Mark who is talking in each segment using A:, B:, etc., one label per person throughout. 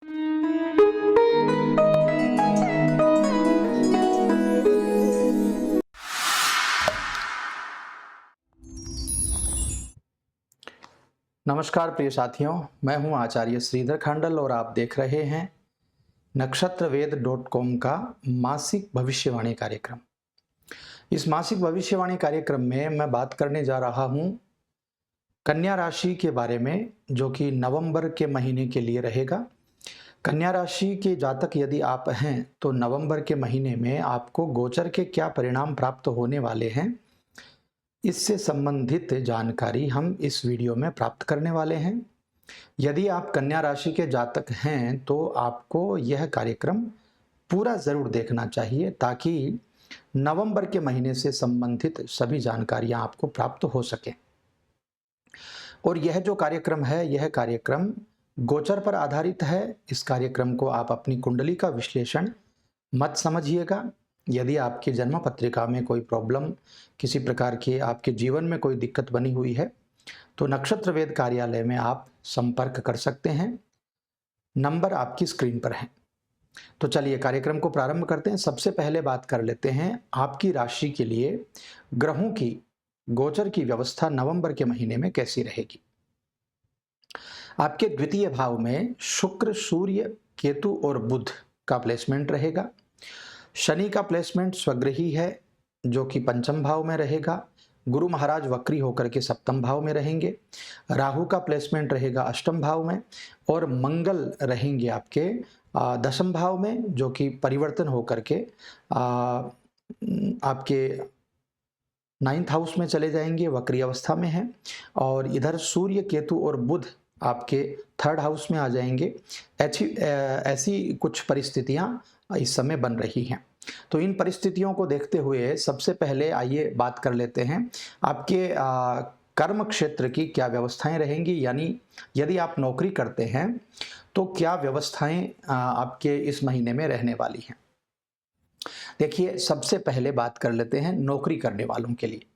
A: नमस्कार प्रिय साथियों, मैं हूं आचार्य श्रीधर खंडल और आप देख रहे हैं नक्षत्रवेद.com का मासिक भविष्यवाणी कार्यक्रम। इस मासिक भविष्यवाणी कार्यक्रम में मैं बात करने जा रहा हूं कन्या राशि के बारे में, जो कि नवंबर के महीने के लिए रहेगा। कन्या राशि के जातक यदि आप हैं तो नवंबर के महीने में आपको गोचर के क्या परिणाम प्राप्त होने वाले हैं, इससे संबंधित जानकारी हम इस वीडियो में प्राप्त करने वाले हैं। यदि आप कन्या राशि के जातक हैं तो आपको यह कार्यक्रम पूरा जरूर देखना चाहिए, ताकि नवंबर के महीने से संबंधित सभी जानकारियां आपको प्राप्त हो सके। और यह जो कार्यक्रम है, यह कार्यक्रम गोचर पर आधारित है। इस कार्यक्रम को आप अपनी कुंडली का विश्लेषण मत समझिएगा। यदि आपकी जन्म पत्रिका में कोई प्रॉब्लम, किसी प्रकार की आपके जीवन में कोई दिक्कत बनी हुई है तो नक्षत्र वेद कार्यालय में आप संपर्क कर सकते हैं। नंबर आपकी स्क्रीन पर है। तो चलिए कार्यक्रम को प्रारंभ करते हैं। सबसे पहले बात कर लेते हैं आपकी राशि के लिए ग्रहों की गोचर की व्यवस्था नवंबर के महीने में कैसी रहेगी। आपके द्वितीय भाव में शुक्र, सूर्य, केतु और बुध का प्लेसमेंट रहेगा। शनि का प्लेसमेंट स्वगृही है, जो कि पंचम भाव में रहेगा। गुरु महाराज वक्री होकर के सप्तम भाव में रहेंगे। राहु का प्लेसमेंट रहेगा अष्टम भाव में और मंगल रहेंगे आपके दशम भाव में, जो कि परिवर्तन होकर के आपके 9th हाउस में चले जाएंगे, वक्री अवस्था में है। और इधर सूर्य, केतु और बुध आपके 3rd हाउस में आ जाएंगे। ऐसी कुछ परिस्थितियां इस समय बन रही हैं। तो इन परिस्थितियों को देखते हुए सबसे पहले आइए बात कर लेते हैं आपके कर्म क्षेत्र की क्या व्यवस्थाएं रहेंगी। यानी यदि आप नौकरी करते हैं तो क्या व्यवस्थाएं आपके इस महीने में रहने वाली हैं। देखिए, सबसे पहले बात कर लेते हैं नौकरी करने वालों के लिए।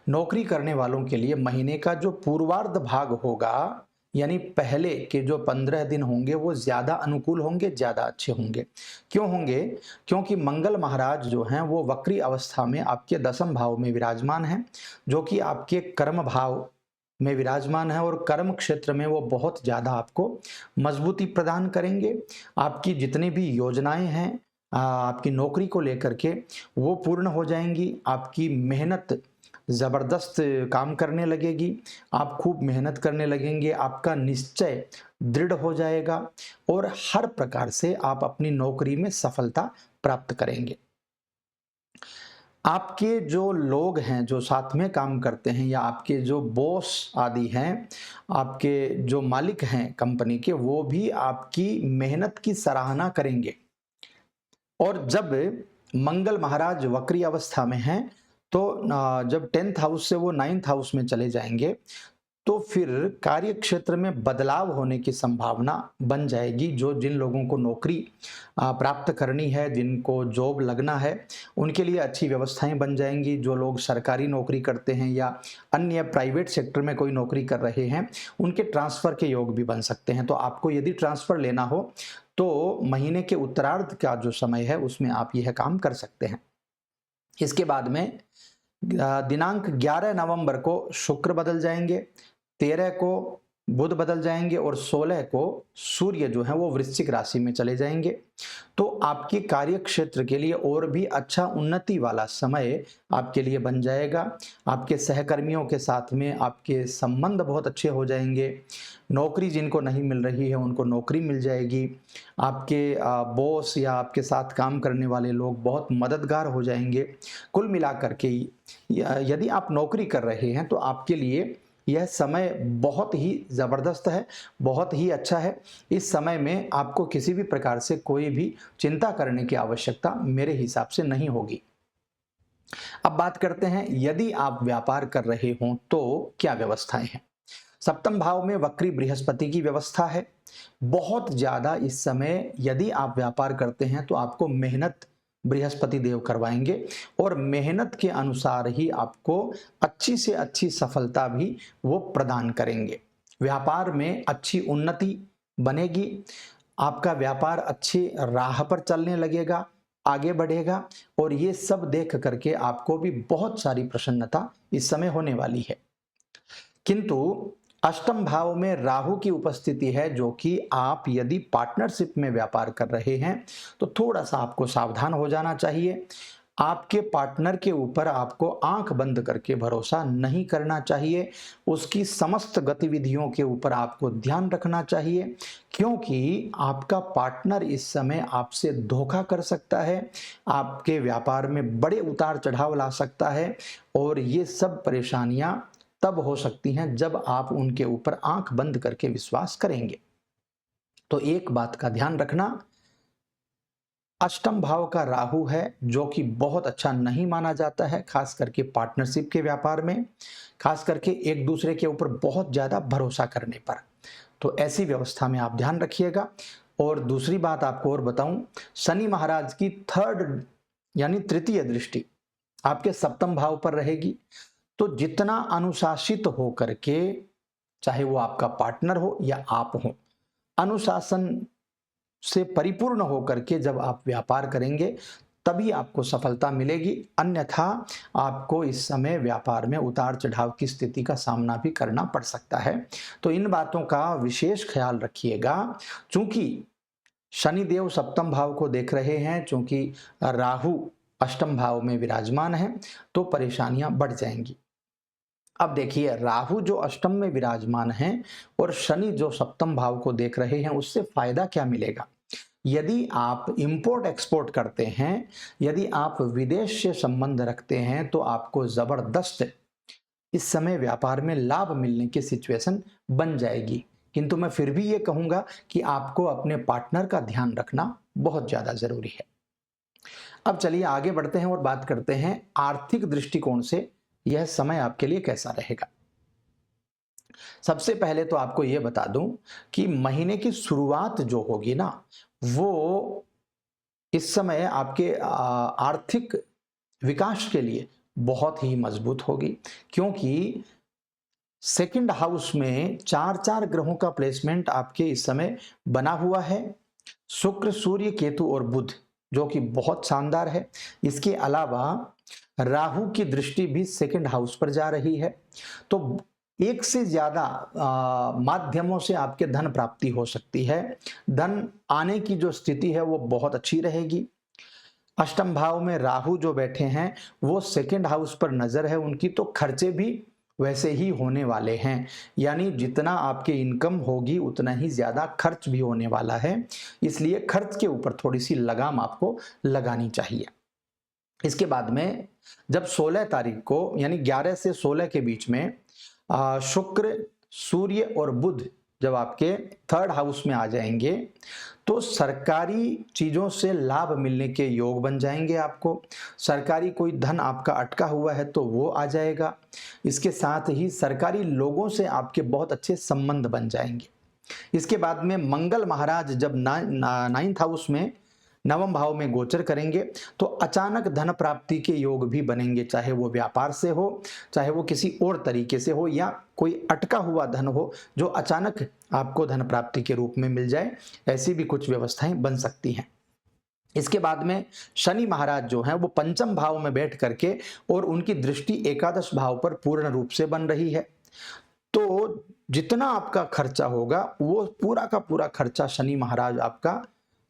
A: नौकरी करने वालों के लिए महीने का जो पूर्वार्ध भाग होगा, यानी पहले के जो 15 दिन होंगे, वो ज्यादा अनुकूल होंगे, ज्यादा अच्छे होंगे। क्यों होंगे? क्योंकि मंगल महाराज जो हैं वो वक्री अवस्था में आपके दशम भाव में विराजमान हैं, जो कि आपके कर्म भाव में विराजमान है और कर्म क्षेत्र में वो बहुत ज्यादा आपको मजबूती प्रदान करेंगे। आपकी जितनी भी योजनाएं हैं आपकी नौकरी को लेकर के, वो पूर्ण हो जाएंगी। आपकी मेहनत जबरदस्त काम करने लगेगी, आप खूब मेहनत करने लगेंगे, आपका निश्चय दृढ़ हो जाएगा और हर प्रकार से आप अपनी नौकरी में सफलता प्राप्त करेंगे। आपके जो लोग हैं, जो साथ में काम करते हैं, या आपके जो बॉस आदि हैं, आपके जो मालिक हैं कंपनी के, वो भी आपकी मेहनत की सराहना करेंगे। और जब मंगल महाराज वक्री अवस्था में हैं तो जब 10th हाउस से वो 9th हाउस में चले जाएंगे तो फिर कार्य क्षेत्र में बदलाव होने की संभावना बन जाएगी। जिन लोगों को नौकरी प्राप्त करनी है, जिनको जॉब लगना है, उनके लिए अच्छी व्यवस्थाएं बन जाएंगी। जो लोग सरकारी नौकरी करते हैं या अन्य प्राइवेट सेक्टर में कोई नौकरी कर रहे हैं, उनके ट्रांसफर के योग भी बन सकते हैं। तो आपको यदि ट्रांसफर लेना हो तो महीने के उत्तरार्ध का जो समय है उसमें आप यह काम कर सकते हैं। इसके बाद में दिनांक 11 नवंबर को शुक्र बदल जाएंगे, 13 को बुध बदल जाएंगे और 16 को सूर्य जो है वो वृश्चिक राशि में चले जाएंगे। तो आपके कार्य क्षेत्र के लिए और भी अच्छा उन्नति वाला समय आपके लिए बन जाएगा। आपके सहकर्मियों के साथ में आपके संबंध बहुत अच्छे हो जाएंगे। नौकरी जिनको नहीं मिल रही है उनको नौकरी मिल जाएगी। आपके बॉस या आपके साथ काम करने वाले लोग बहुत मददगार हो जाएंगे। कुल मिलाकर के यदि आप नौकरी कर रहे हैं तो आपके लिए यह समय बहुत ही ज़बरदस्त है, बहुत ही अच्छा है। इस समय में आपको किसी भी प्रकार से कोई भी चिंता करने की आवश्यकता मेरे हिसाब से नहीं होगी। अब बात करते हैं यदि आप व्यापार कर रहे हों तो क्या व्यवस्थाएं हैं। सप्तम भाव में वक्री बृहस्पति की व्यवस्था है। बहुत ज्यादा इस समय यदि आप व्यापार करते हैं तो आपको मेहनत बृहस्पति देव करवाएंगे और मेहनत के अनुसार ही आपको अच्छी से अच्छी सफलता भी वो प्रदान करेंगे। व्यापार में अच्छी उन्नति बनेगी। आपका व्यापार अच्छी राह पर चलने लगेगा, आगे बढ़ेगा और ये सब देख करके आपको भी बहुत सारी प्रसन्नता इस समय होने वाली है। किंतु अष्टम भाव में राहु की उपस्थिति है, जो कि आप यदि पार्टनरशिप में व्यापार कर रहे हैं तो थोड़ा सा आपको सावधान हो जाना चाहिए। आपके पार्टनर के ऊपर आपको आंख बंद करके भरोसा नहीं करना चाहिए, उसकी समस्त गतिविधियों के ऊपर आपको ध्यान रखना चाहिए, क्योंकि आपका पार्टनर इस समय आपसे धोखा कर सकता है, आपके व्यापार में बड़े उतार चढ़ाव ला सकता है और ये सब परेशानियां तब हो सकती हैं जब आप उनके ऊपर आंख बंद करके विश्वास करेंगे। तो एक बात का ध्यान रखना, अष्टम भाव का राहु है जो कि बहुत अच्छा नहीं माना जाता है, खास करके पार्टनरशिप के व्यापार में, खास करके एक दूसरे के ऊपर बहुत ज्यादा भरोसा करने पर। तो ऐसी व्यवस्था में आप ध्यान रखिएगा। और दूसरी बात आपको और बताऊं, शनि महाराज की थर्ड यानी तृतीय दृष्टि आपके सप्तम भाव पर रहेगी। तो जितना अनुशासित हो करके, चाहे वो आपका पार्टनर हो या आप हो, अनुशासन से परिपूर्ण होकर के जब आप व्यापार करेंगे तभी आपको सफलता मिलेगी, अन्यथा आपको इस समय व्यापार में उतार चढ़ाव की स्थिति का सामना भी करना पड़ सकता है। तो इन बातों का विशेष ख्याल रखिएगा। चूंकि शनिदेव सप्तम भाव को देख रहे हैं, चूंकि राहु अष्टम भाव में विराजमान है, तो परेशानियां बढ़ जाएंगी। अब देखिए, राहु जो अष्टम में विराजमान है और शनि जो सप्तम भाव को देख रहे हैं, उससे फायदा क्या मिलेगा? यदि आप इंपोर्ट एक्सपोर्ट करते हैं, यदि आप विदेश से संबंध रखते हैं, तो आपको जबरदस्त इस समय व्यापार में लाभ मिलने की सिचुएशन बन जाएगी। किंतु मैं फिर भी ये कहूंगा कि आपको अपने पार्टनर का ध्यान रखना बहुत ज्यादा जरूरी है। अब चलिए आगे बढ़ते हैं और बात करते हैं आर्थिक दृष्टिकोण से यह समय आपके लिए कैसा रहेगा। सबसे पहले तो आपको यह बता दूं कि महीने की शुरुआत जो होगी ना, वो इस समय आपके आर्थिक विकास के लिए बहुत ही मजबूत होगी, क्योंकि सेकंड हाउस में चार चार ग्रहों का प्लेसमेंट आपके इस समय बना हुआ है। शुक्र, सूर्य, केतु और बुध, जो कि बहुत शानदार है। इसके अलावा राहु की दृष्टि भी सेकंड हाउस पर जा रही है। तो एक से ज्यादा माध्यमों से आपके धन प्राप्ति हो सकती है। धन आने की जो स्थिति है वो बहुत अच्छी रहेगी। अष्टम भाव में राहु जो बैठे हैं वो सेकंड हाउस पर नजर है उनकी, तो खर्चे भी वैसे ही होने वाले हैं। यानी जितना आपकी इनकम होगी उतना ही ज्यादा खर्च भी होने वाला है, इसलिए खर्च के ऊपर थोड़ी सी लगाम आपको लगानी चाहिए। इसके बाद में जब 16 तारीख को यानी 11 से 16 के बीच में शुक्र, सूर्य और बुध जब आपके थर्ड हाउस में आ जाएंगे, तो सरकारी चीजों से लाभ मिलने के योग बन जाएंगे। आपको सरकारी कोई धन आपका अटका हुआ है तो वो आ जाएगा। इसके साथ ही सरकारी लोगों से आपके बहुत अच्छे संबंध बन जाएंगे। इसके बाद में मंगल महाराज जब नाइन्थ हाउस में नवम भाव में गोचर करेंगे, तो अचानक धन प्राप्ति के योग भी बनेंगे, चाहे वो व्यापार से हो, चाहे वो किसी और तरीके से हो, या कोई अटका हुआ धन हो जो अचानक आपको धन प्राप्ति के रूप में मिल जाए। ऐसी भी कुछ व्यवस्थाएं बन सकती हैं। इसके बाद में शनि महाराज जो हैं वो पंचम भाव में बैठ करके और उनकी दृष्टि एकादश भाव पर पूर्ण रूप से बन रही है। तो जितना आपका खर्चा होगा वो पूरा का पूरा खर्चा शनि महाराज आपका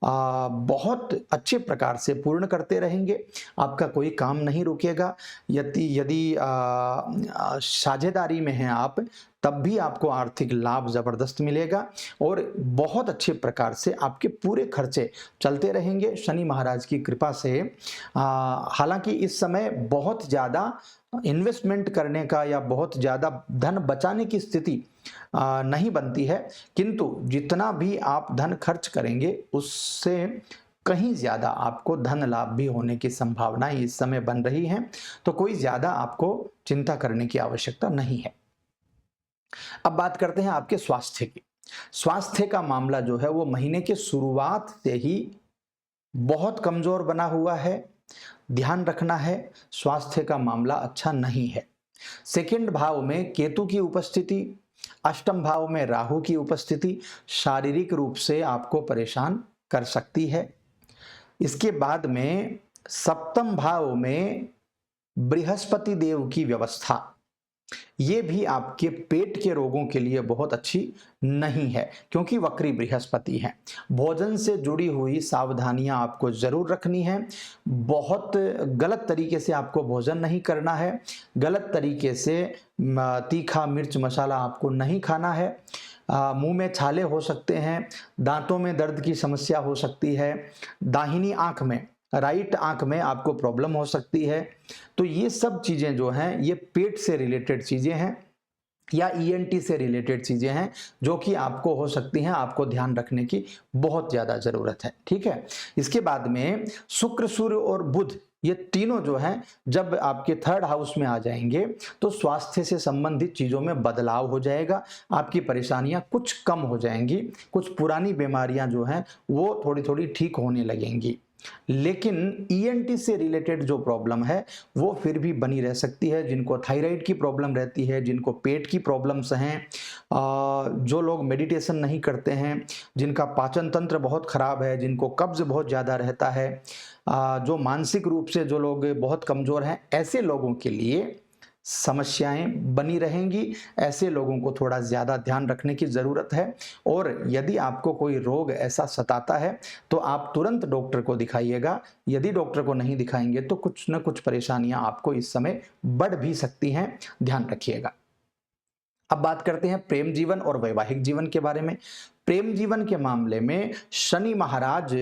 A: बहुत अच्छे प्रकार से पूर्ण करते रहेंगे। आपका कोई काम नहीं रुकेगा। यदि साझेदारी में हैं आप, तब भी आपको आर्थिक लाभ जबरदस्त मिलेगा और बहुत अच्छे प्रकार से आपके पूरे खर्चे चलते रहेंगे शनि महाराज की कृपा से। हालांकि इस समय बहुत ज़्यादा इन्वेस्टमेंट करने का या बहुत ज़्यादा धन बचाने की स्थिति नहीं बनती है, किंतु जितना भी आप धन खर्च करेंगे उससे कहीं ज्यादा आपको धन लाभ भी होने की संभावनाएं इस समय बन रही हैं। तो कोई ज्यादा आपको चिंता करने की आवश्यकता नहीं है। अब बात करते हैं आपके स्वास्थ्य की। स्वास्थ्य का मामला जो है वो महीने के शुरुआत से ही बहुत कमजोर बना हुआ है। ध्यान रखना है, स्वास्थ्य का मामला अच्छा नहीं है। सेकंड भाव में केतु की उपस्थिति अष्टम भाव में राहु की उपस्थिति शारीरिक रूप से आपको परेशान कर सकती है। इसके बाद में सप्तम भाव में बृहस्पति देव की व्यवस्था, ये भी आपके पेट के रोगों के लिए बहुत अच्छी नहीं है, क्योंकि वक्री बृहस्पति है। भोजन से जुड़ी हुई सावधानियां आपको जरूर रखनी है। बहुत गलत तरीके से आपको भोजन नहीं करना है, गलत तरीके से तीखा मिर्च मसाला आपको नहीं खाना है। मुंह में छाले हो सकते हैं, दांतों में दर्द की समस्या हो सकती है, दाहिनी आंख में, राइट आंख में आपको प्रॉब्लम हो सकती है। तो ये सब चीजें जो हैं ये पेट से रिलेटेड चीजें हैं या ईएनटी से रिलेटेड चीजें हैं जो कि आपको हो सकती हैं, आपको ध्यान रखने की बहुत ज्यादा जरूरत है। ठीक है। इसके बाद में शुक्र, सूर्य और बुध, ये तीनों जो हैं जब आपके थर्ड हाउस में आ जाएंगे तो स्वास्थ्य से संबंधित चीजों में बदलाव हो जाएगा, आपकी परेशानियां कुछ कम हो जाएंगी, कुछ पुरानी बीमारियां जो हैं वो थोड़ी थोड़ी ठीक होने लगेंगी। लेकिन ईएनटी से रिलेटेड जो प्रॉब्लम है वो फिर भी बनी रह सकती है। जिनको थायराइड की प्रॉब्लम रहती है, जिनको पेट की प्रॉब्लम्स हैं, जो लोग मेडिटेशन नहीं करते हैं, जिनका पाचन तंत्र बहुत खराब है, जिनको कब्ज बहुत ज़्यादा रहता है, जो मानसिक रूप से जो लोग बहुत कमज़ोर हैं, ऐसे लोगों के लिए समस्याएं बनी रहेंगी। ऐसे लोगों को थोड़ा ज़्यादा ध्यान रखने की ज़रूरत है। और यदि आपको कोई रोग ऐसा सताता है तो आप तुरंत डॉक्टर को दिखाइएगा। यदि डॉक्टर को नहीं दिखाएंगे तो कुछ न कुछ परेशानियां आपको इस समय बढ़ भी सकती हैं, ध्यान रखिएगा। अब बात करते हैं प्रेम जीवन और वैवाहिक जीवन के बारे में। प्रेम जीवन के मामले में शनि महाराज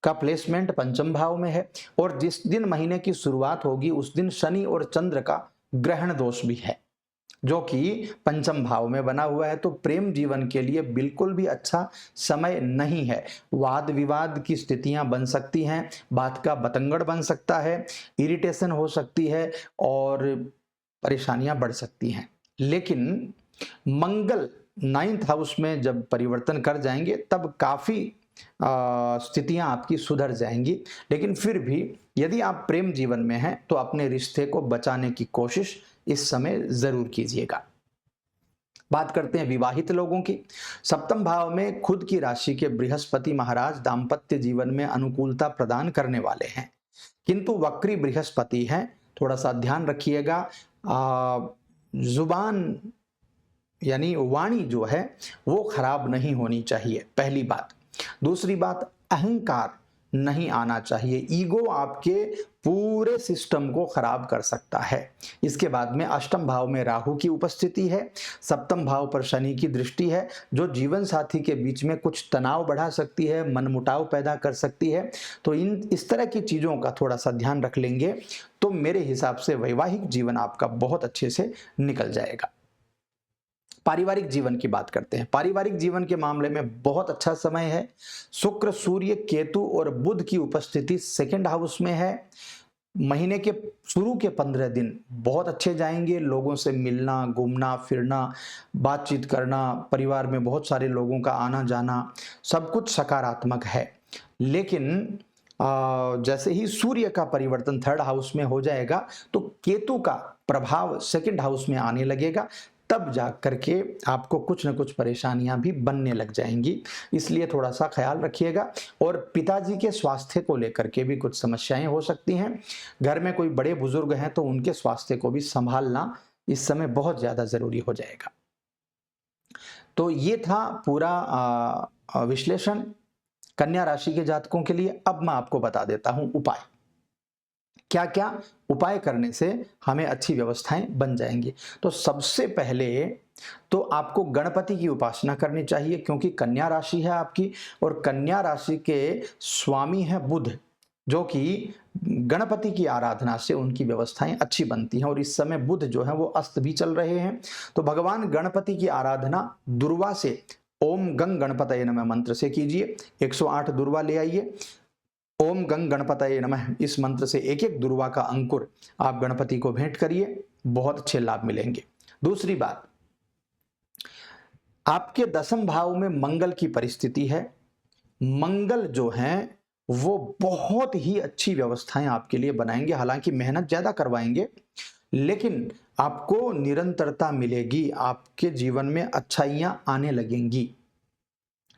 A: का प्लेसमेंट पंचम भाव में है और जिस दिन महीने की शुरुआत होगी उस दिन शनि और चंद्र का ग्रहण दोष भी है जो कि पंचम भाव में बना हुआ है। तो प्रेम जीवन के लिए बिल्कुल भी अच्छा समय नहीं है। वाद विवाद की स्थितियां बन सकती हैं, बात का बतंगड़ बन सकता है, इरिटेशन हो सकती है और परेशानियां बढ़ सकती हैं। लेकिन मंगल 9th हाउस में जब परिवर्तन कर जाएंगे तब काफी स्थितियां आपकी सुधर जाएंगी। लेकिन फिर भी यदि आप प्रेम जीवन में हैं तो अपने रिश्ते को बचाने की कोशिश इस समय जरूर कीजिएगा। बात करते हैं विवाहित लोगों की। सप्तम भाव में खुद की राशि के बृहस्पति महाराज दाम्पत्य जीवन में अनुकूलता प्रदान करने वाले हैं, किंतु वक्री बृहस्पति हैं, थोड़ा सा ध्यान रखिएगा। जुबान यानी वाणी जो है वो खराब नहीं होनी चाहिए, पहली बात। दूसरी बात, अहंकार नहीं आना चाहिए। ईगो आपके पूरे सिस्टम को खराब कर सकता है। इसके बाद में अष्टम भाव में राहु की उपस्थिति है, सप्तम भाव पर शनि की दृष्टि है जो जीवन साथी के बीच में कुछ तनाव बढ़ा सकती है, मनमुटाव पैदा कर सकती है। तो इस तरह की चीजों का थोड़ा सा ध्यान रख लेंगे तो मेरे हिसाब से वैवाहिक जीवन आपका बहुत अच्छे से निकल जाएगा। पारिवारिक जीवन की बात करते हैं। पारिवारिक जीवन के मामले में बहुत अच्छा समय है। शुक्र, सूर्य, केतु और बुध की उपस्थिति सेकंड हाउस में है। महीने के शुरू के 15 दिन बहुत अच्छे जाएंगे। लोगों से मिलना, घूमना फिरना, बातचीत करना, परिवार में बहुत सारे लोगों का आना जाना, सब कुछ सकारात्मक है। लेकिन जैसे ही सूर्य का परिवर्तन थर्ड हाउस में हो जाएगा तो केतु का प्रभाव सेकंड हाउस में आने लगेगा, तब जा करके आपको कुछ न कुछ परेशानियां भी बनने लग जाएंगी। इसलिए थोड़ा सा ख्याल रखिएगा। और पिताजी के स्वास्थ्य को लेकर के भी कुछ समस्याएं हो सकती हैं। घर में कोई बड़े बुजुर्ग हैं तो उनके स्वास्थ्य को भी संभालना इस समय बहुत ज्यादा जरूरी हो जाएगा। तो ये था पूरा विश्लेषण कन्या राशि के जातकों के लिए। अब मैं आपको बता देता हूं उपाय, क्या क्या उपाय करने से हमें अच्छी व्यवस्थाएं बन जाएंगी। तो सबसे पहले तो आपको गणपति की उपासना करनी चाहिए, क्योंकि कन्या राशि है आपकी और कन्या राशि के स्वामी है बुध, जो कि गणपति की आराधना से उनकी व्यवस्थाएं अच्छी बनती हैं। और इस समय बुध जो है वो अस्त भी चल रहे हैं। तो भगवान गणपति की आराधना दुर्वा से ओम गंग गणपतये नमः मंत्र से कीजिए। 108 दुर्वा ले आइए। ओम गंग गणपतये नमः इस मंत्र से एक एक दुर्वा का अंकुर आप गणपति को भेंट करिए, बहुत अच्छे लाभ मिलेंगे। दूसरी बात, आपके दसम भाव में मंगल की परिस्थिति है। मंगल जो है वो बहुत ही अच्छी व्यवस्थाएं आपके लिए बनाएंगे। हालांकि मेहनत ज्यादा करवाएंगे, लेकिन आपको निरंतरता मिलेगी, आपके जीवन में अच्छाइयाँ आने लगेंगी।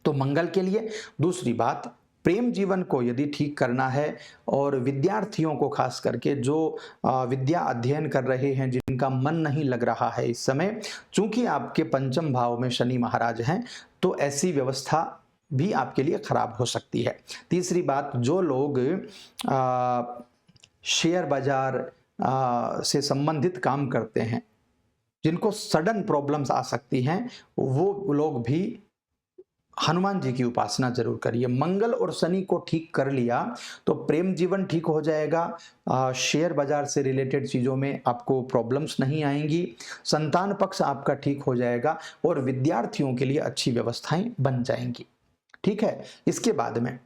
A: तो मंगल के लिए दूसरी बात, प्रेम जीवन को यदि ठीक करना है और विद्यार्थियों को खास करके जो विद्या अध्ययन कर रहे हैं, जिनका मन नहीं लग रहा है इस समय, चूंकि आपके पंचम भाव में शनि महाराज हैं, तो ऐसी व्यवस्था भी आपके लिए खराब हो सकती है। तीसरी बात, जो लोग शेयर बाजार से संबंधित काम करते हैं, जिनको सडन प्रॉब्लम्स आ सकती हैं, वो लोग भी हनुमान जी की उपासना जरूर करिए। मंगल और शनि को ठीक कर लिया तो प्रेम जीवन ठीक हो जाएगा, शेयर बाजार से रिलेटेड चीज़ों में आपको प्रॉब्लम्स नहीं आएंगी, संतान पक्ष आपका ठीक हो जाएगा और विद्यार्थियों के लिए अच्छी व्यवस्थाएं बन जाएंगी। ठीक है। इसके बाद में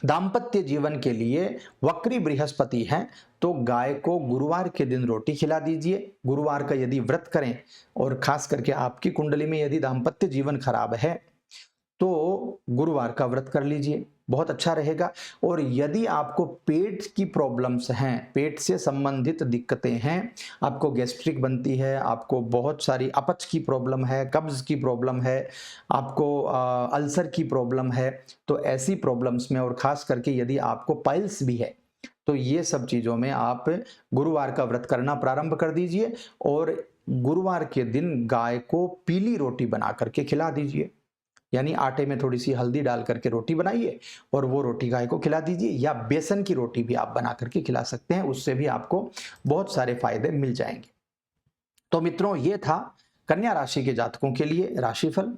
A: दाम्पत्य जीवन के लिए वक्री बृहस्पति है, तो गाय को गुरुवार के दिन रोटी खिला दीजिए। गुरुवार का यदि व्रत करें और खास करके आपकी कुंडली में यदि दाम्पत्य जीवन खराब है तो गुरुवार का व्रत कर लीजिए, बहुत अच्छा रहेगा। और यदि आपको पेट की प्रॉब्लम्स हैं, पेट से संबंधित दिक्कतें हैं, आपको गैस्ट्रिक बनती है, आपको बहुत सारी अपच की प्रॉब्लम है, कब्ज की प्रॉब्लम है, आपको अल्सर की प्रॉब्लम है, तो ऐसी प्रॉब्लम्स में और खास करके यदि आपको पाइल्स भी है, तो ये सब चीज़ों में आप गुरुवार का व्रत करना प्रारंभ कर दीजिए और गुरुवार के दिन गाय को पीली रोटी बना करके खिला दीजिए। यानी आटे में थोड़ी सी हल्दी डाल करके रोटी बनाइए और वो रोटी गाय को खिला दीजिए, या बेसन की रोटी भी आप बना करके खिला सकते हैं, उससे भी आपको बहुत सारे फायदे मिल जाएंगे। तो मित्रों, ये था कन्या राशि के जातकों के लिए राशिफल।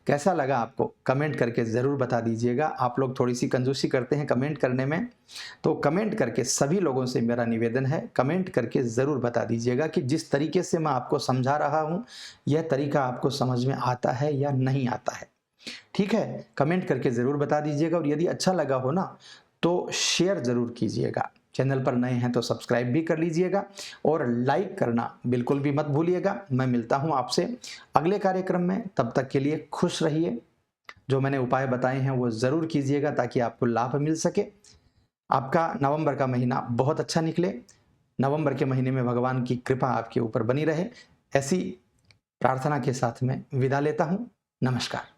A: कैसा लगा आपको कमेंट करके ज़रूर बता दीजिएगा। आप लोग थोड़ी सी कंजूसी करते हैं कमेंट करने में, तो कमेंट करके सभी लोगों से मेरा निवेदन है, कमेंट करके ज़रूर बता दीजिएगा कि जिस तरीके से मैं आपको समझा रहा हूँ, यह तरीका आपको समझ में आता है या नहीं आता है। ठीक है, कमेंट करके ज़रूर बता दीजिएगा और यदि अच्छा लगा हो ना तो शेयर ज़रूर कीजिएगा। चैनल पर नए हैं तो सब्सक्राइब भी कर लीजिएगा और लाइक करना बिल्कुल भी मत भूलिएगा। मैं मिलता हूं आपसे अगले कार्यक्रम में, तब तक के लिए खुश रहिए। जो मैंने उपाय बताए हैं वो ज़रूर कीजिएगा ताकि आपको लाभ मिल सके। आपका नवंबर का महीना बहुत अच्छा निकले, नवंबर के महीने में भगवान की कृपा आपके ऊपर बनी रहे, ऐसी प्रार्थना के साथ मैं विदा लेता हूँ। नमस्कार।